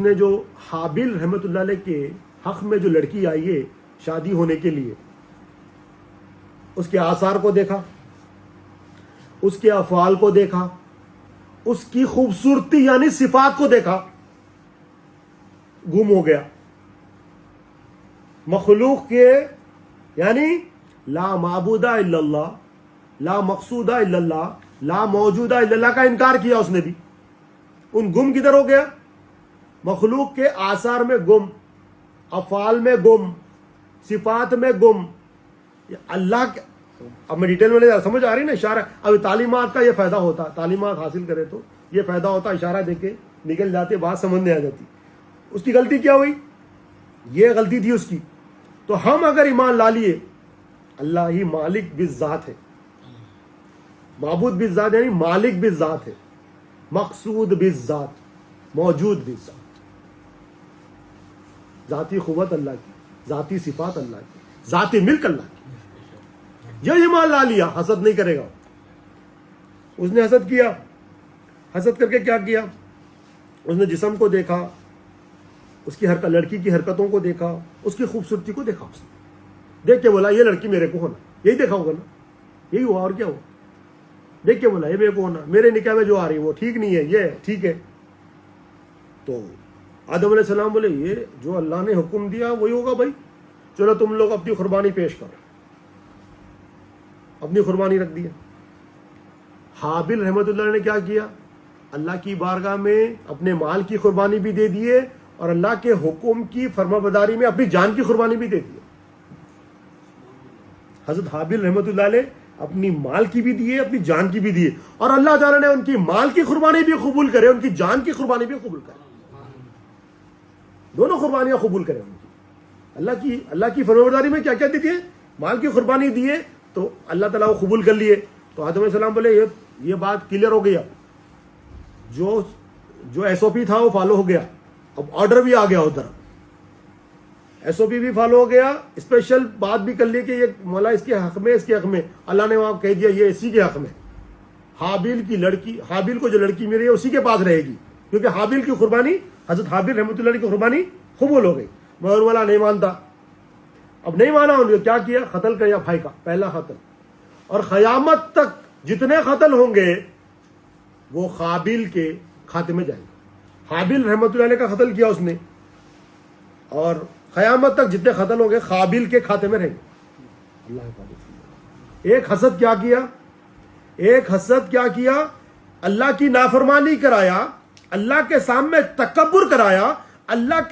نے جو حابیل رحمت اللہ علیہ کے حق میں جو لڑکی آئی ہے شادی ہونے کے لیے، اس کے آثار کو دیکھا، اس کے افعال کو دیکھا، اس کی خوبصورتی یعنی صفات کو دیکھا، گم ہو گیا۔ مخلوق کے یعنی لا معبود الا اللہ، لا مقصود الا اللہ، لا موجود الا اللہ کا انکار کیا اس نے بھی۔ ان گم کدھر ہو گیا؟ مخلوق کے آثار میں گم، افعال میں گم، صفات میں گم۔ اللہ کے اب میں ڈیٹیل میں سمجھ آ رہی نا اشارہ؟ اب تعلیمات کا یہ فائدہ ہوتا، تعلیمات حاصل کرے تو یہ فائدہ ہوتا، اشارہ دے کے نکل جاتے، بات سمجھ میں آ جاتی۔ اس کی غلطی کیا ہوئی؟ یہ غلطی تھی اس کی۔ تو ہم اگر ایمان لا لیے اللہ ہی مالک بالذات ہے، معبود بالذات یعنی مالک بالذات ہے، مقصود بالذات، موجود بالذات، ذاتی قوت اللہ کی، ذاتی صفات اللہ کی، ذاتی ملک اللہ کی، یہ ایمان لا لیا حسد نہیں کرے گا۔ اس نے حسد کیا، حسد کر کے کیا کیا؟ اس نے جسم کو دیکھا، اس کی لڑکی کی حرکتوں کو دیکھا، اس کی خوبصورتی کو دیکھا، اس نے دیکھ کے بولا یہ لڑکی میرے کو ہونا، یہی دیکھا ہوگا نا، یہی ہوا اور کیا ہوا؟ دیکھ کے بولا یہ میرے کو ہونا، میرے نکاح میں جو آ رہی ہے وہ ٹھیک نہیں ہے، یہ ٹھیک ہے۔ تو آدم علیہ السلام بولے یہ جو اللہ نے حکم دیا وہی ہوگا بھائی، چلو تم لوگ اپنی قربانی پیش کرو، اپنی قربانی رکھ دیا۔ حابیل رحمت اللہ نے کیا کیا؟ اللہ کی بارگاہ میں اپنے مال کی قربانی بھی دے دیے اور اللہ کے حکم کی فرما برداری میں اپنی جان کی قربانی بھی دے دی۔ حضرت حابیل رحمت اللہ علیہ اپنی مال کی بھی دیے، اپنی جان کی بھی دیے، اور اللہ تعالیٰ نے ان کی مال کی قربانی بھی قبول کرے، ان کی جان کی قربانی بھی قبول کرے، دونوں قربانیاں قبول کرے ان کی۔ اللہ کی فرما برداری میں کیا کیا دیے؟ مال کی قربانی دیے تو اللہ تعالیٰ وہ قبول کر لیے۔ تو آدم علیہ السلام بولے یہ بات کلیئر ہو گیا، جو ایس او پی تھا وہ فالو ہو گیا، اب آرڈر بھی آ گیا ادھر، ایس او پی بھی فالو ہو گیا، اسپیشل بات بھی کر لی کہ یہ مولا اس کے حق میں، اس کے حق میں، اللہ نے وہاں کہہ دیا یہ اسی کے حق میں۔ حابیل کی لڑکی، حابیل کو جو لڑکی ملی ہے اسی کے پاس رہے گی، کیونکہ حابیل کی قربانی، حضرت حابیل رحمۃ اللہ علیہ کی قربانی قبول ہو گئی۔ مگر والا نہیں مانتا، اب نہیں مانا، انہوں نے کیا کیا؟ قتل کیا بھائی کا، پہلا قتل، اور قیامت تک جتنے قتل ہوں گے وہ قابیل کے کھاتے میں جائیں گے۔ حابیل رحمۃ اللہ علیہ کا قتل کیا اس نے، اور قیامت تک جتنے قتل ہوں گے قابیل کے کھاتے میں رہیں گے۔ اللہ حفاظت۔ ایک حسد کیا کیا؟ ایک حسد کیا کیا؟ اللہ کی نافرمانی کرایا، اللہ کے سامنے تکبر کرایا، اللہ